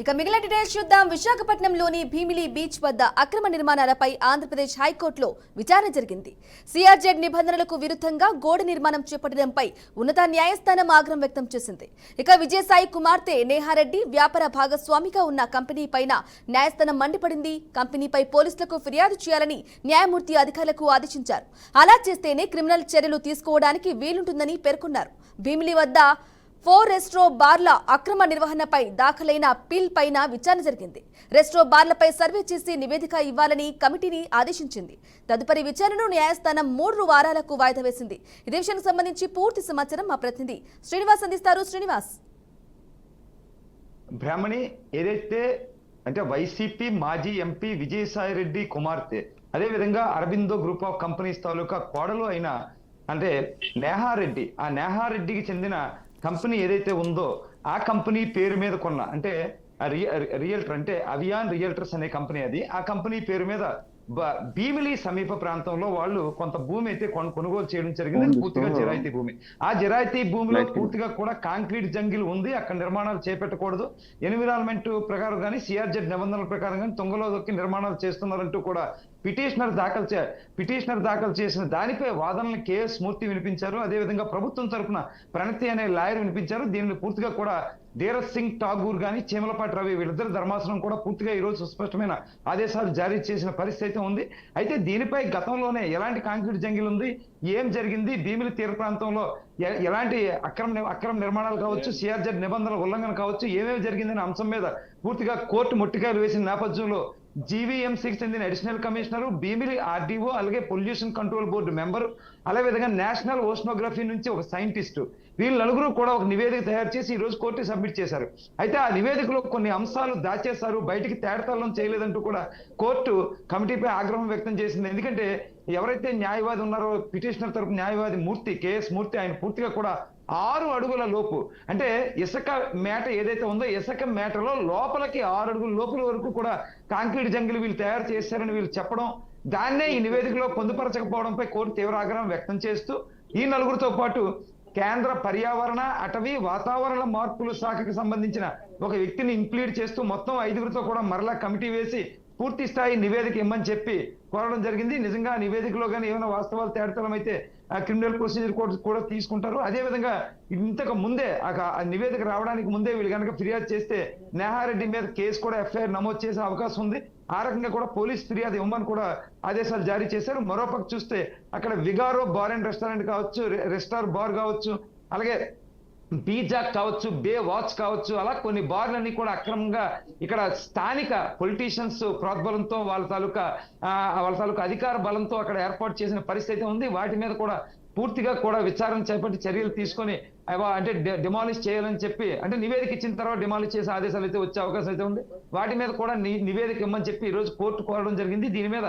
ఇక మిగిలిన డీటెయిల్స్ చూద్దాం. విశాఖపట్నంలోని భీమిలి బీచ్ వద్ద అక్రమ నిర్మాణాలపై ఆంధ్రప్రదేశ్ హైకోర్టులో విచారణ జరిగింది. సిఆర్జెడ్ నిబంధనలకు విరుద్ధంగా గోడ నిర్మాణం చేపట్టడంపై ఉన్నత న్యాయస్థానం ఆగ్రహం వ్యక్తం చేసింది. ఇక విజయసాయి కుమార్తె నేహారెడ్డి వ్యాపార భాగస్వామిగా ఉన్న కంపెనీ పైన న్యాయస్థానం మండిపడింది. కంపెనీపై పోలీసులకు ఫిర్యాదు చేయాలని న్యాయమూర్తి అధికారులకు ఆదేశించారు. అలా చేస్తేనే క్రిమినల్ చర్యలు తీసుకోవడానికి వీలుంటుందని పేర్కొన్నారు. భీమిలి వద్ద 4 రెస్ట్రో బార్ల అక్రమ నిర్వహణపై దాఖలైన పిల్ పైన విచారణ జరిగింది. రెస్ట్రో బార్లపై సర్వే చేసి నివేదిక ఇవ్వాలని కమిటీని ఆదేశించింది. తదుపరి విచారణను న్యాయస్థానం 3 వారాలకు వాయిదా వేసింది. ఇదే విషయానికి సంబంధించి పూర్తి సమాచారం మా ప్రతినిధి శ్రీనివాస్ అందిస్తారు. శ్రీనివాస్, బ్రాహ్మణి ఏదైతే అంటే వైసీపీ మాజీ ఎంపీ విజయసాయి రెడ్డి కుమార్తె, అదేవిధంగా అరబిందో గ్రూప్ ఆఫ్ కంపెనీస్ తాలూకా కోడలు అయిన అంటే నేహారెడ్డి, ఆ నేహారెడ్డికి చెందిన కంపెనీ ఏదైతే ఉందో ఆ కంపెనీ పేరు మీద కొన్న అంటే రియల్టర్ అంటే అవియాన్ రియల్టర్స్ అనే కంపెనీ, అది ఆ కంపెనీ పేరు మీద భీమిలి సమీప ప్రాంతంలో వాళ్ళు కొంత భూమి అయితే కొనుగోలు చేయడం జరిగింది. పూర్తిగా జిరాయితీ భూమి. ఆ జిరాయితీ భూమిలో పూర్తిగా కూడా కాంక్రీట్ జంగిల్ ఉంది. అక్కడ నిర్మాణాలు చేపట్టకూడదు, ఎన్విరాన్మెంట్ ప్రకారం కానీ సిఆర్జెడ్ నిబంధనల ప్రకారం కానీ తుంగలో దొక్కి నిర్మాణాలు చేస్తున్నారంటూ కూడా పిటిషనర్ దాఖలు చేసిన దానిపై వాదనలు కేఎస్ మూర్తి వినిపించారు. అదేవిధంగా ప్రభుత్వం తరఫున ప్రణతి అనే లాయర్ వినిపించారు. దీనిని పూర్తిగా కూడా ధీరజ్ సింగ్ ఠాగూర్ గాని చీమలపాటి రవి వీళ్ళిద్దరు ధర్మాసనం కూడా పూర్తిగా ఈ రోజు సుస్పష్టమైన ఆదేశాలు జారీ చేసిన పరిస్థితి ఉంది. అయితే దీనిపై గతంలోనే ఎలాంటి కాంక్రీట్ జంగిల్ ఉంది, ఏం జరిగింది, భీమిలి తీర ప్రాంతంలో ఎలాంటి అక్రమ నిర్మాణాలు కావచ్చు, సిఆర్జెడ్ నిబంధనల ఉల్లంఘన కావచ్చు, ఏమేమి జరిగిందనే అంశం మీద పూర్తిగా కోర్టు ముట్టికాయలు వేసిన నేపథ్యంలో జీవీఎంసీకి చెందిన అడిషనల్ కమిషనరు, భీమిలి ఆర్డీఓ, అలాగే పొల్యూషన్ కంట్రోల్ బోర్డు మెంబరు, అదేవిధంగా నేషనల్ ఓషనోగ్రఫీ నుంచి ఒక సైంటిస్టు, వీళ్ళు నలుగురు కూడా ఒక నివేదిక తయారు చేసి ఈ రోజు కోర్టు సబ్మిట్ చేశారు. అయితే ఆ నివేదికలో కొన్ని అంశాలు దాచేశారు, బయటికి తేడతల్లం చేయలేదంటూ కూడా కోర్టు కమిటీపై ఆగ్రహం వ్యక్తం చేసింది. ఎందుకంటే ఎవరైతే న్యాయవాది ఉన్నారో పిటిషనర్ తరపు న్యాయవాది మూర్తి, కేఎస్ మూర్తి, ఆయన పూర్తిగా కూడా 6 అడుగుల లోపు అంటే ఇసుక మేట ఏదైతే ఉందో ఇసుక మేటలో లోపలికి 6 అడుగుల లోపల వరకు కూడా కాంక్రీట్ జంగిల్ వీళ్ళు తయారు చేశారని వీళ్ళు చెప్పడం, దాన్నే ఈ నివేదికలో పొందుపరచకపోవడంపై కోర్టు తీవ్ర ఆగ్రహం వ్యక్తం చేస్తూ ఈ నలుగురితో పాటు కేంద్ర పర్యావరణ, అటవీ, వాతావరణ మార్పుల శాఖకు సంబంధించిన ఒక వ్యక్తిని ఇంప్లీడ్ చేస్తూ మొత్తం 5గురితో కూడా మరలా కమిటీ వేసి పూర్తి స్థాయి నివేదిక ఇమ్మని చెప్పి కోరడం జరిగింది. నిజంగా నివేదికలో కానీ ఏమైనా వాస్తవాలు తేడతలం అయితే క్రిమినల్ ప్రొసీజర్ కోర్టు కూడా తీసుకుంటారు. అదేవిధంగా ఇంతకు ముందే ఆ నివేదిక రావడానికి ముందే వీళ్ళు కనుక ఫిర్యాదు చేస్తే నేహారెడ్డి మీద కేసు కూడా ఎఫ్ఐఆర్ నమోదు చేసే అవకాశం ఉంది. ఆ రకంగా కూడా పోలీస్ ఫిర్యాదు ఇవ్వమని కూడా ఆదేశాలు జారీ చేశారు. మరోపక్క చూస్తే అక్కడ విగారో బార్ అండ్ రెస్టారెంట్ కావచ్చు, రెస్టార్ బార్ కావచ్చు, అలాగే బీజాక్ కావచ్చు, బే వాచ్ కావచ్చు, అలా కొన్ని బార్లన్నీ కూడా అక్రమంగా ఇక్కడ స్థానిక పొలిటీషియన్స్ ప్రోద్బలంతో వాళ్ళ తాలూకా అధికార బలంతో అక్కడ ఏర్పాటు చేసిన పరిస్థితి ఉంది. వాటి మీద కూడా పూర్తిగా కూడా విచారణ చేపట్టి చర్యలు తీసుకొని అంటే డిమాలిష్ చేయాలని చెప్పి అంటే నివేదిక ఇచ్చిన తర్వాత డిమాలిష్ చేసే ఆదేశాలు అయితే వచ్చే అవకాశం అయితే ఉంది. వాటి మీద కూడా నివేదిక ఇమ్మని చెప్పి ఈ రోజు కోర్టు కోరడం జరిగింది. దీని మీద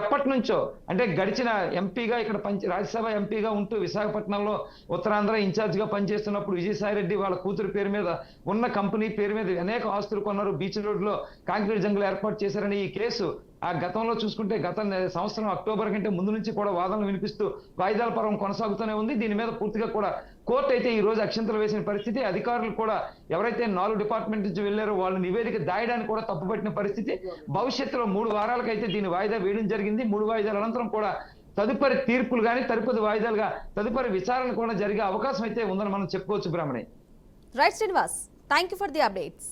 ఎప్పటి నుంచో అంటే గడిచిన ఎంపీగా ఇక్కడ రాజ్యసభ ఎంపీగా ఉంటూ విశాఖపట్నంలో ఉత్తరాంధ్ర ఇన్ఛార్జిగా పనిచేస్తున్నప్పుడు విజయసాయి రెడ్డి వాళ్ళ కూతురు పేరు మీద ఉన్న కంపెనీ పేరు మీద అనేక ఆస్తులు కొన్నారు, బీచ్ రోడ్ లో కాంక్రీట్ జంగిల్ ఏర్పాటు చేశారని ఈ కేసు ఆ గతంలో చూసుకుంటే గత సంవత్సరం అక్టోబర్ కంటే ముందు నుంచి కూడా వాదనలు వినిపిస్తూ వాయిదాల పర్వం కొనసాగుతూనే ఉంది. దీని మీద పూర్తిగా కూడా కోర్టు అయితే ఈ రోజు అక్షంతలు వేసిన పరిస్థితి. అధికారులు కూడా ఎవరైతే 4 డిపార్ట్మెంట్ నుంచి వెళ్లారో వాళ్ళు నివేదిక దాయడానికి కూడా తప్పుపట్టిన పరిస్థితి. భవిష్యత్తులో 3 వారాలకైతే దీని వాయిదా వేయడం జరిగింది. 3 వాయిదాల అనంతరం కూడా తదుపరి తీర్పులు కానీ తదుపరి విచారణ కూడా జరిగే అవకాశం అయితే ఉందని మనం చెప్పుకోవచ్చు. Brahmani. Right Srinivas, thank you for the updates.